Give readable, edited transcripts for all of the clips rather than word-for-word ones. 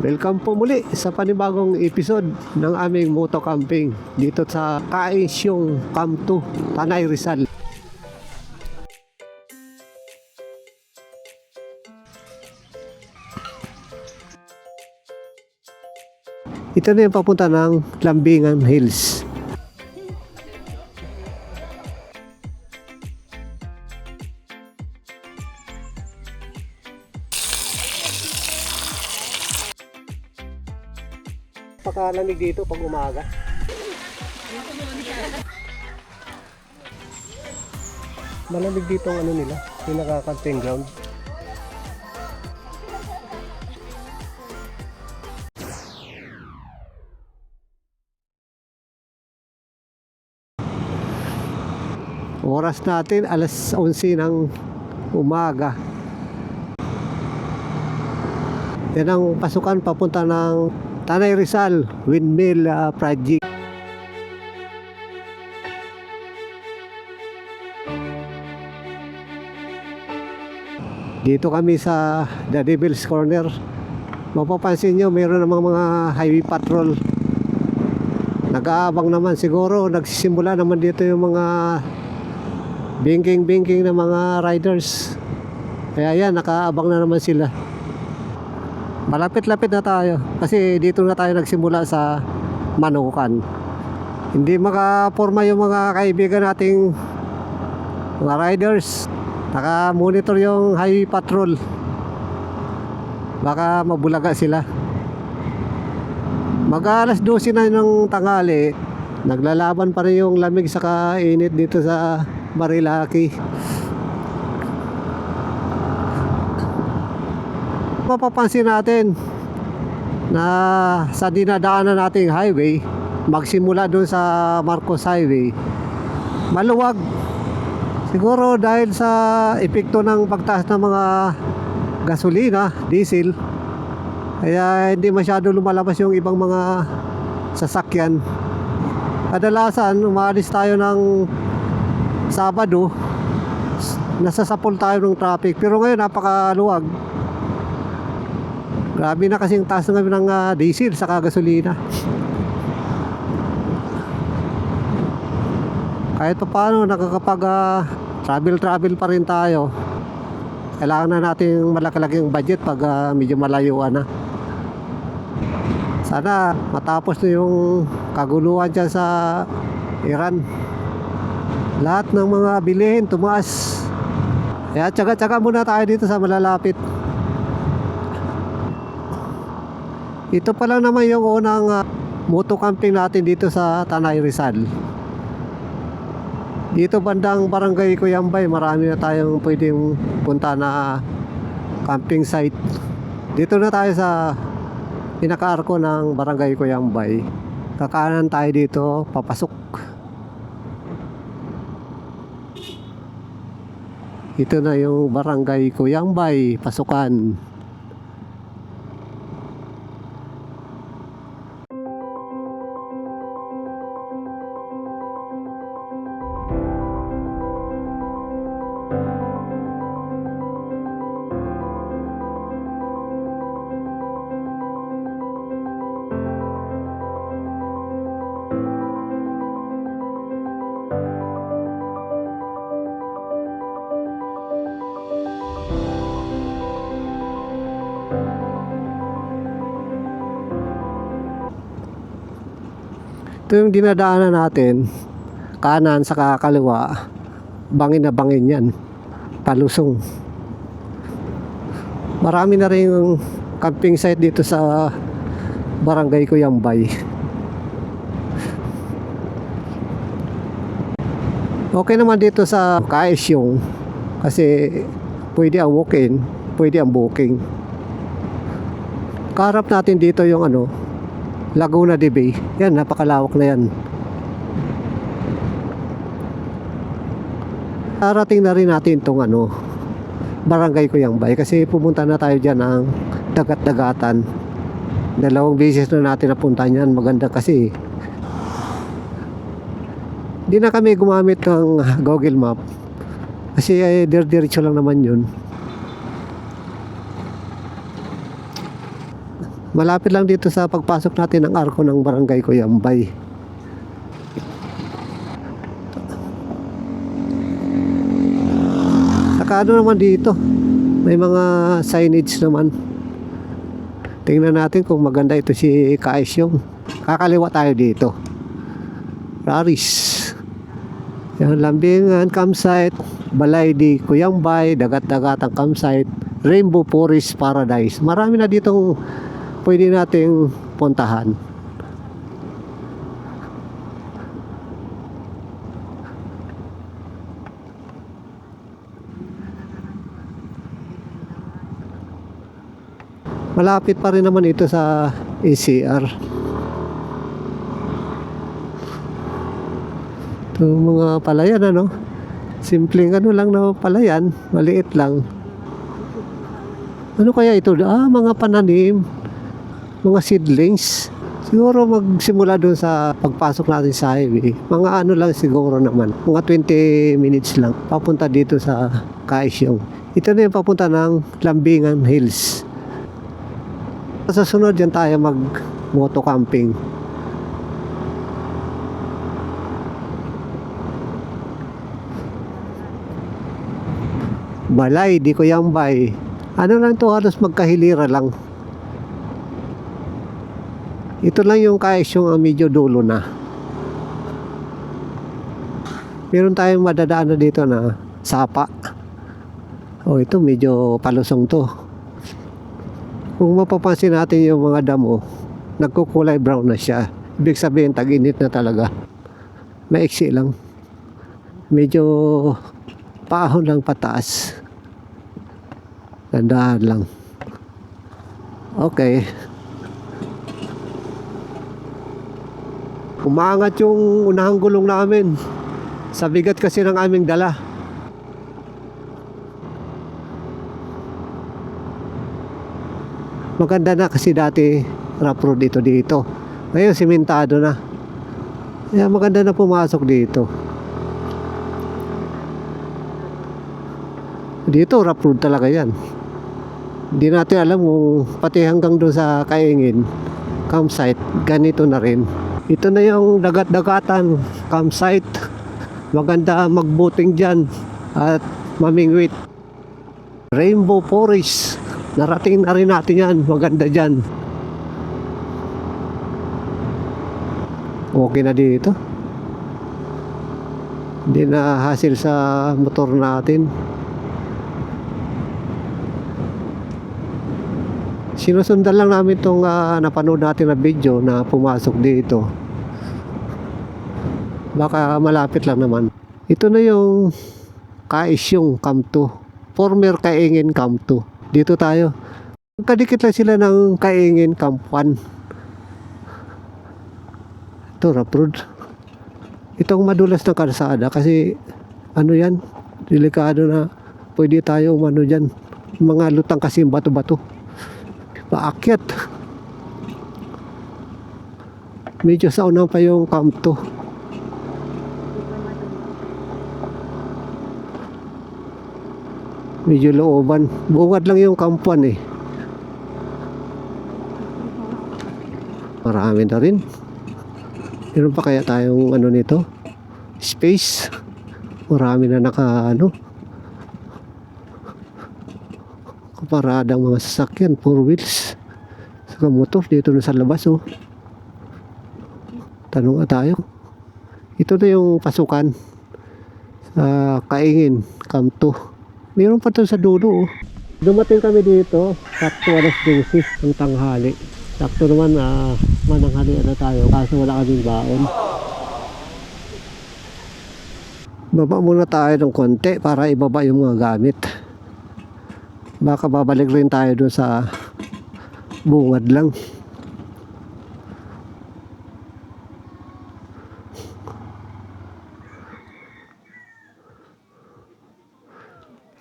Welcome po muli sa panibagong episode ng aming moto camping dito sa Kaisyong Camp 2, Tanay Rizal. Ito na yung papunta ng Lambingan Hills. Pakalamig dito pag umaga. Malamig dito ang ano nila, pinaka-camping ground. Oras natin alas 11 ng umaga. Yan ang pasukan papunta ng Tanay Rizal Windmill Project. Dito kami sa The Devil's Corner. Mapapansin nyo, mayroon namang mga highway patrol. Nag-aabang naman siguro, nagsisimula naman dito yung mga binking-binking na mga riders. Kaya yan, nakaabang na naman sila. Malapit-lapit na tayo kasi dito na tayo nagsimula sa Manukan. Hindi makaporma yung mga kaibigan nating mga riders. Naka-monitor yung highway patrol. Baka mabulaga sila. Mag-alas 12 na ng tanghali, naglalaban pa rin yung lamig sa kainit dito sa Marilaki. Mapapansin natin na sa dinadaanan nating highway, magsimula doon sa Marcos Highway, maluwag. Siguro dahil sa epekto ng pagtaas ng mga gasolina, diesel, kaya hindi masyado lumalabas yung ibang mga sasakyan. Kadalasan umalis tayo ng Sabado, nasasapol tayo ng traffic, pero ngayon napakaluwag. Grabe na kasing taas na ng diesel sa gasolina. Kahit pa paano nakakapag travel pa rin tayo. Kailangan na natin malaki-laking budget pag medyo malayuan na. Sana matapos na yung kaguluhan dyan sa Iran. Lahat ng mga bilihin tumaas. Kaya tsaga-tsaga muna tayo dito sa malalapit. Ito pa lang naman yung unang moto camping natin dito sa Tanay Rizal. Dito bandang Barangay Cuyambay, marami na tayong pwedeng punta na camping site. Dito na tayo sa pinaka-arko ng Barangay Cuyambay. Kakanan tayo dito, papasok. Ito na yung Barangay Cuyambay, pasukan. Ito yung dinadaanan natin, kanan sa kaliwa, bangin na bangin yan, palusong. Marami na rin yung camping site dito sa Barangay Cuyambay. Okay naman dito sa Kaisyong kasi pwede ang walk-in, pwede ang booking. Kaharap natin dito yung Laguna de Bay. Yan, napakalawak na yan. Arating na rin natin itong Barangay Cuyambay kasi pumunta na tayo dyan ng dagat-dagatan. 2 beses na natin napunta yan. Maganda kasi. Hindi na kami gumamit ng Google Map kasi dir-diretso lang naman yun. Malapit lang dito sa pagpasok natin ng arko ng Barangay Cuyambay. Saka ano naman dito, may mga signage naman. Tingnan natin kung maganda ito si Kaisyong. Kakaliwa tayo dito. Raris. Yan, Lambingan Campsite, Balay di Cuyambay, Dagat-dagatang Campsite, Rainbow Forest Paradise. Marami na ditong pwede nating puntahan. Malapit pa rin naman ito sa ACR. Ito mga palayan, ano? Simpleng ano lang na palayan, maliit lang. Ano kaya ito? Mga pananim, mga seedlings. Siguro magsimula doon sa pagpasok natin sa highway. Mga ano lang siguro naman, mga 20 minutes lang. Papunta dito sa Kaisyong. Ito na yung papunta ng Lambingan Hills. Sa sunod yan tayo mag moto camping. Balay di Cuyambay. Ano lang to, halos magkahilira lang. Ito lang yung Kaisyong ang medyo dulo na. Meron tayong madadaan na dito na sapa. Ito medyo palusong to. Kung mapapansin natin yung mga damo, nagkukulay brown na siya. Ibig sabihin, tag-init na talaga. Maiksi lang. Medyo paahon lang pataas. Dandahan lang. Okay. Umaangat yung unahang gulong namin. Sa bigat kasi ng aming dala. Maganda na kasi dati rough road dito. Ngayon simentado na. Kaya maganda na pumasok dito. Dito rough road talaga yan. Hindi natin alam kung pati hanggang doon sa Kaingin campsite, ganito na rin. Ito na yung dagat-dagatan campsite. Maganda magboating dyan at mamingwit. Rainbow Forest. Narating na rin natin yan. Maganda dyan. Okay na dito. Hindi na hassle sa motor natin. Sinusundan lang namin itong napanood natin na video na pumasok dito. Baka malapit lang naman. Ito na yung Kaisyong Camp 2. Former Kaingin Camp 2. Dito tayo. Kadikit lang sila ng Kaingin Camp 1. Ito, rough road. Itong madulas na kalsada kasi ano yan, delikado na pwede tayo umano dyan. Mga lutang kasi bato-bato. Paakyat. Medyo sa unang pa yung Camp 2. Medyo looban. Bungad lang yung kampuan eh. Marami na rin. Meron pa kaya tayong ano nito? Space. Marami na kaparadang mga sasakyan, 4 wheels. Saka motor dito na sa labas oh. Tanong nga tayo. Ito na yung pasukan sa Kaingin Camp 2. Meron pa ito sa dulo oh. Dumating kami dito sakto alas 12 ng tanghali. Sakto naman mananghalian na tayo kaso wala kaming baon. Baba muna tayo ng konti para ibaba yung mga gamit. Baka babalik rin tayo doon sa bungad lang.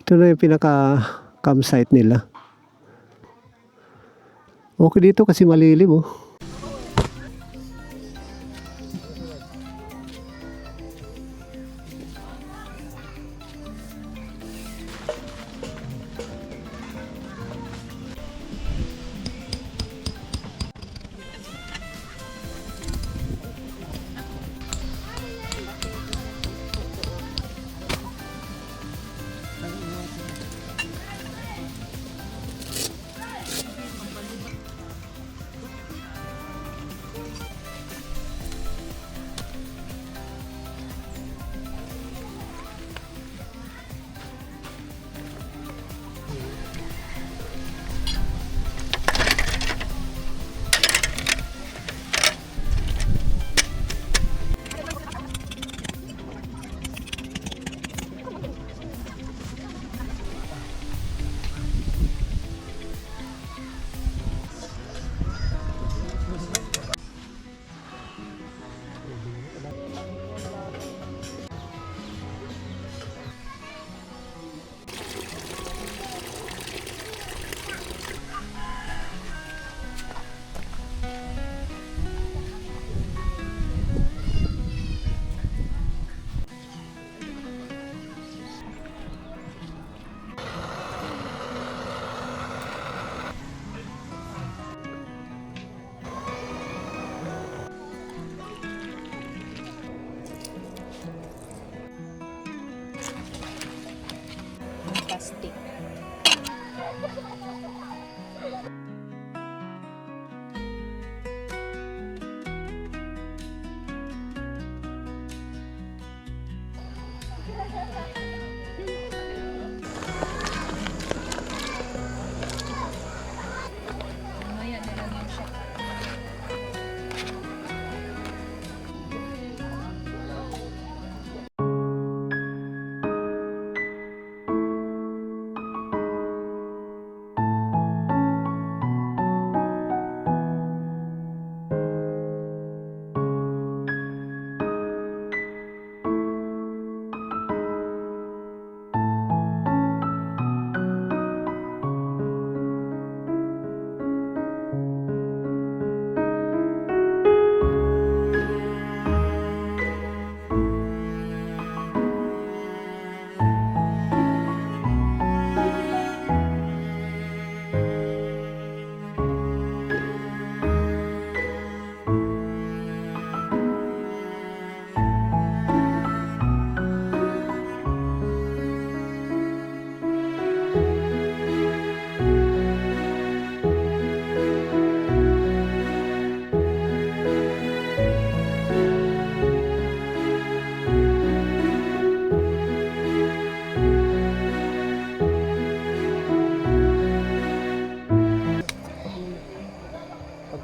Ito na yung pinaka campsite nila. Okay dito kasi malilim oh.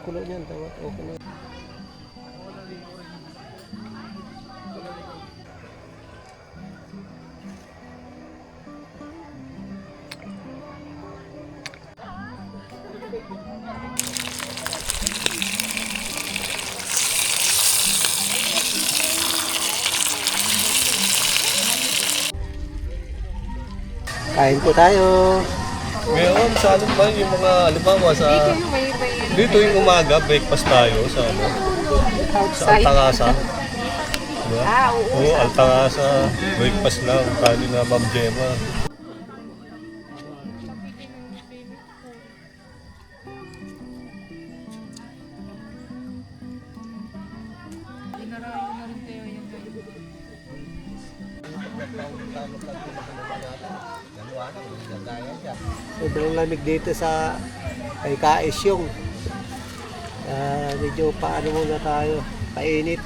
kulo niyan. Okay na. Kain po tayo. Ngayon, sa ano ba yung mga, halimbawa sa, dito yung umaga, breakfast tayo sa ano, sa Altangasa. Diba? Oo, Altangasa, breakfast lang, kanin na Ma'am Gemma. Sobrang lamig dito sa kay Kaisyong. Medyo paano muna tayo, painit.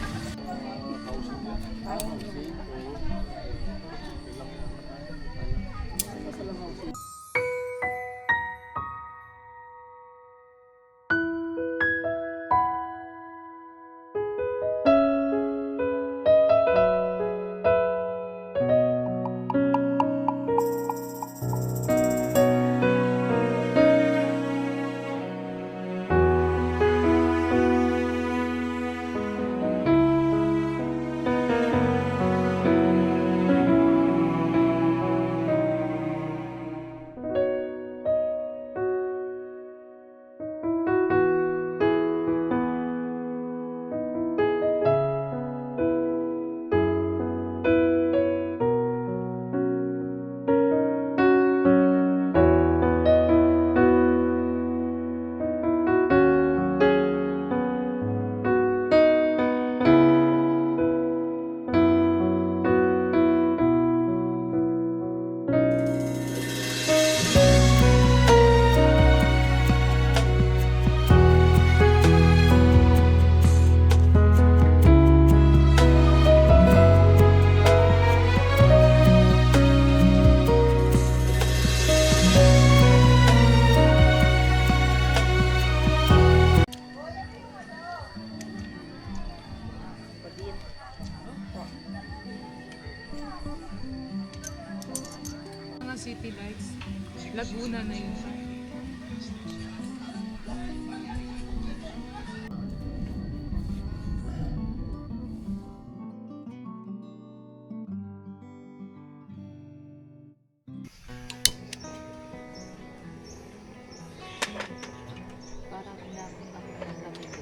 Mga city lights, Laguna na yun. Parang inabot ako ng lamig.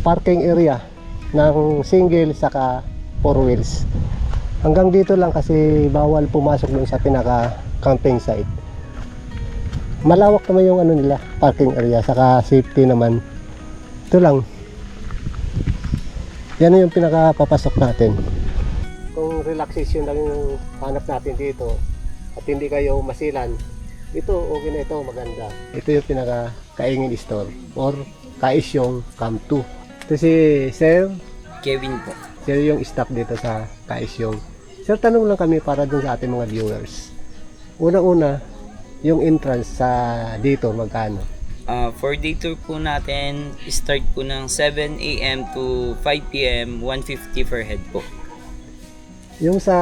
Parking area ng single saka four wheels. Hanggang dito lang kasi bawal pumasok dun sa pinaka camping site. Malawak naman yung ano nila, parking area, saka safety naman. Ito lang. Yan yung pinaka papasok natin. kung relaxation lang yung hanap natin dito at hindi kayo masilan, ito okay na ito, maganda. Ito yung pinaka Kaingin store or Kaisyong Camp 2. Ito si Sir Kevin po. Sir yung staff dito sa Kaisyong. Sir, tanong lang kami para dun sa ating mga viewers. Una-una, yung entrance sa dito magkano? For day tour po natin, start po ng 7 a.m. to 5 p.m., 150 per head po. Yung sa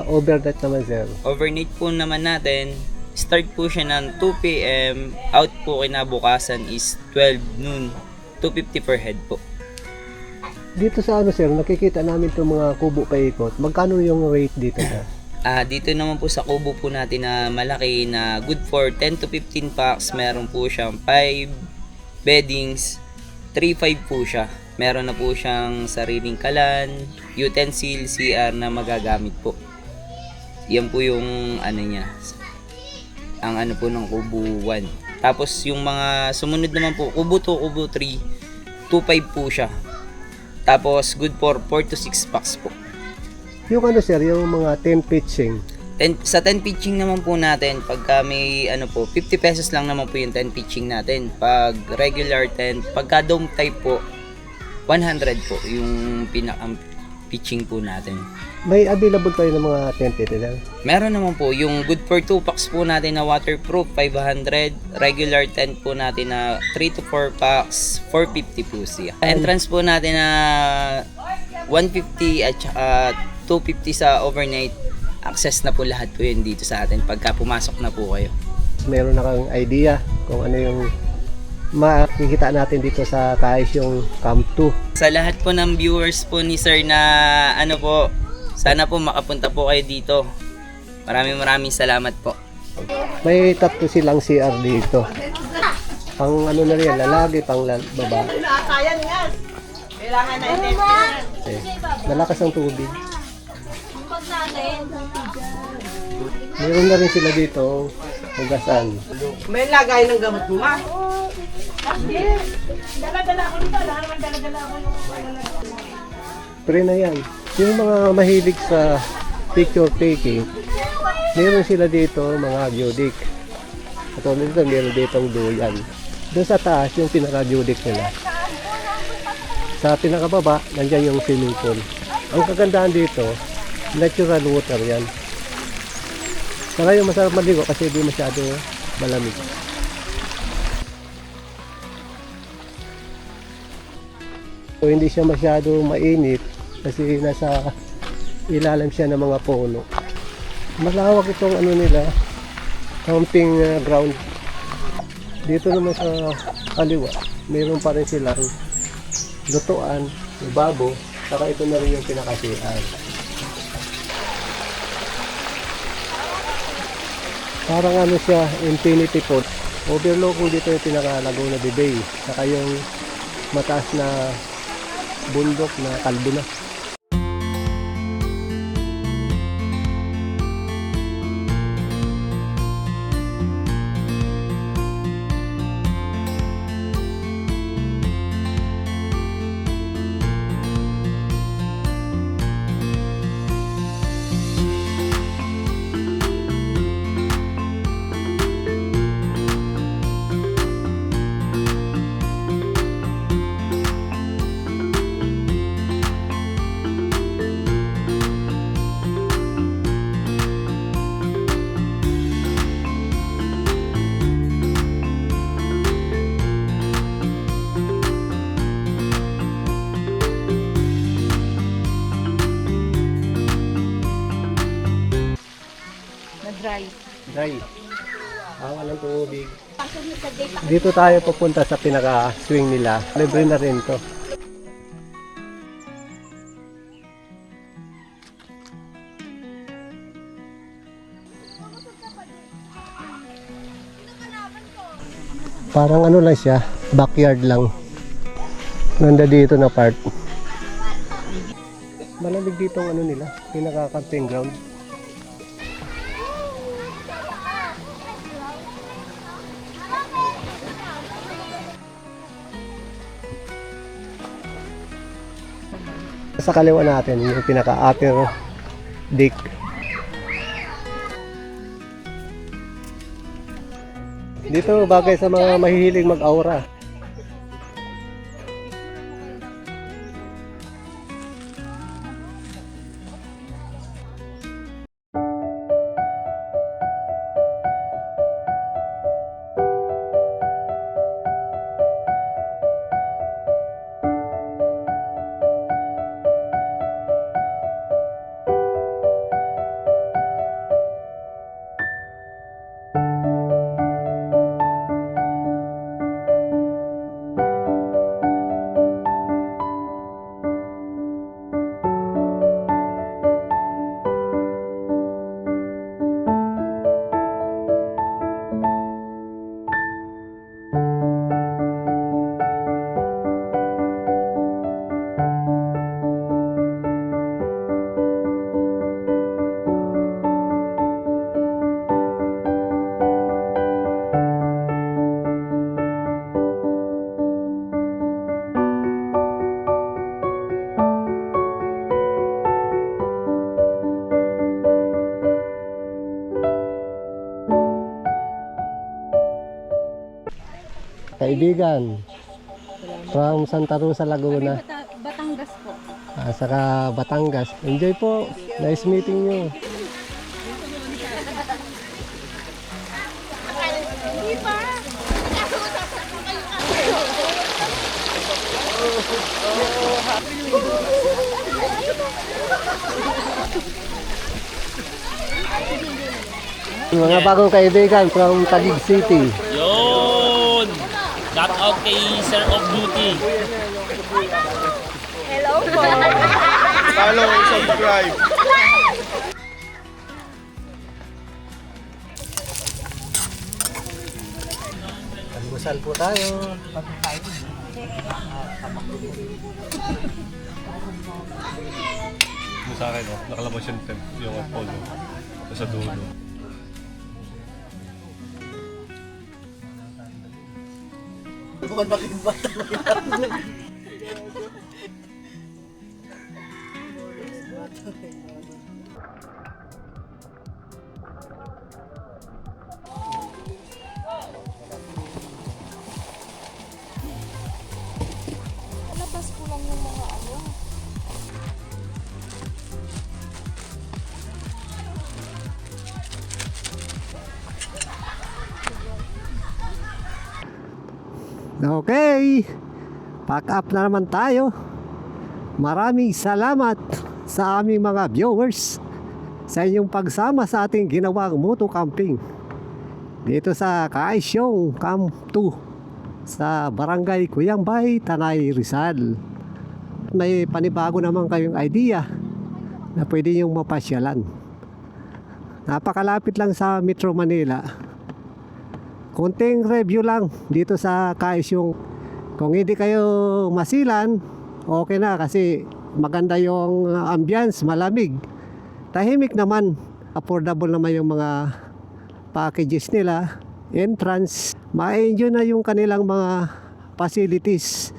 overnight naman, sir, Overnight po naman natin, start po siya ng 2 p.m., out po kinabukasan is 12 noon, 250 per head po. dito sa ano, sir, nakikita namin itong mga kubo paikot. Magkano yung rate dito, sir? Dito naman po sa kubo po natin na malaki na good for 10 to 15 packs, meron po siyang 5 beddings, 3.5 po siya. Meron na po siyang sariling kalan, utensil, CR na magagamit po. Yan po yung ano niya, ang ano po ng kubo 1. Tapos yung mga sumunod naman po, kubo 2, kubo 3, 2.5 po siya. Tapos good for 4 to 6 packs po. Yung ano, sir, yung mga 10 pitching. Sa 10 pitching naman po natin, pagka may ano po, 50 pesos lang naman po yung 10 pitching natin. Pag regular 10, pagka dome type po, 100 po yung pinakang pitching po natin. May available kayo ng mga 10 feet, sir? Meron naman po, yung good for 2 packs po natin na waterproof, 500. Regular 10 po natin na 3 to 4 packs, 450 po siya. Entrance po natin na 150 at saka 250 sa overnight. Access na po lahat po yun dito sa atin pagka pumasok na po kayo. Meron na kang idea kung ano yung makikita natin dito sa Kaisyong Camp 2. Sa lahat po ng viewers po ni Sir na ano po, sana po makapunta po kayo dito. Maraming salamat po. May tatlo silang CR dito. Pang ano na rin, lalaki, pang babae. Kailangan na intention. Okay. Malakas ang tubig. Meron na rin sila dito hugasan. May lagay ng gamot mo, ma. Pre na yan. Yung mga mahilig sa picture taking, meron sila dito mga geodik. At dito meron ditong duyan. Doon sa taas yung pinaka-geodik nila. Sa pinakababa, nandyan yung swimming pool. Ang kagandahan dito, natural water yan. Saka yung masarap maligo kasi di masyado malamig. So, hindi siya masyado mainit kasi nasa ilalim siya ng mga puno. Malawak itong ano nila, camping ground. Dito naman sa kaliwa, mayroon pa rin silang lutuan, babo, saka ito na rin yung pinakasian. Parang ano siya, infinity pool. Overlooking dito yung pinaka-Laguna de Bay, saka yung mataas na bundok na kalbo na. Dry. Dry. Walang tubig. Dito tayo pupunta sa pinaka-swing nila. Libre na rin to. Parang ano lang siya, backyard lang. Nanda dito na part. Malamig dito ang ano nila, pinaka-camping ground. Sa kaliwa natin yung pinaka-upper Dick. Dito bagay sa mga mahihilig mag-aura. Kaibigan from Santa Rosa, Laguna. Batangas po. Saka Batangas. Enjoy po. Nice meeting you. Mga bagong kaibigan from Taguig City. Yun! Shout out kay Sir of Duty. Follow and subscribe. Almusal po tayo. Yung sa akin, nakalabas yung Apollo sa dulo. Labas ko lang yung mga ano. Okay. Pack up na naman tayo. Maraming salamat sa aming mga viewers sa inyong pagsama sa ating ginawang moto camping dito sa Kaisyong Camp 2 sa Barangay Cuyambay, Tanay, Rizal. May panibago naman kayong idea na pwede yung mapasyalan. Napakalapit lang sa Metro Manila. Konting review lang dito sa Kaisyong. Kung hindi kayo masilan, okay na kasi maganda yung ambience, malamig. Tahimik naman, affordable naman yung mga packages nila, entrance. Ma-enjoy na yung kanilang mga facilities.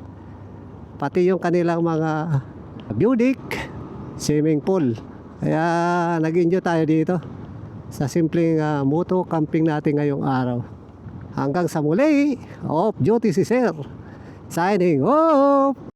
Pati yung kanilang mga view deck, swimming pool. Kaya nag-enjoy tayo dito sa simpleng moto camping natin ngayong araw. Hanggang sa muli, off duty si Sir. Signing off!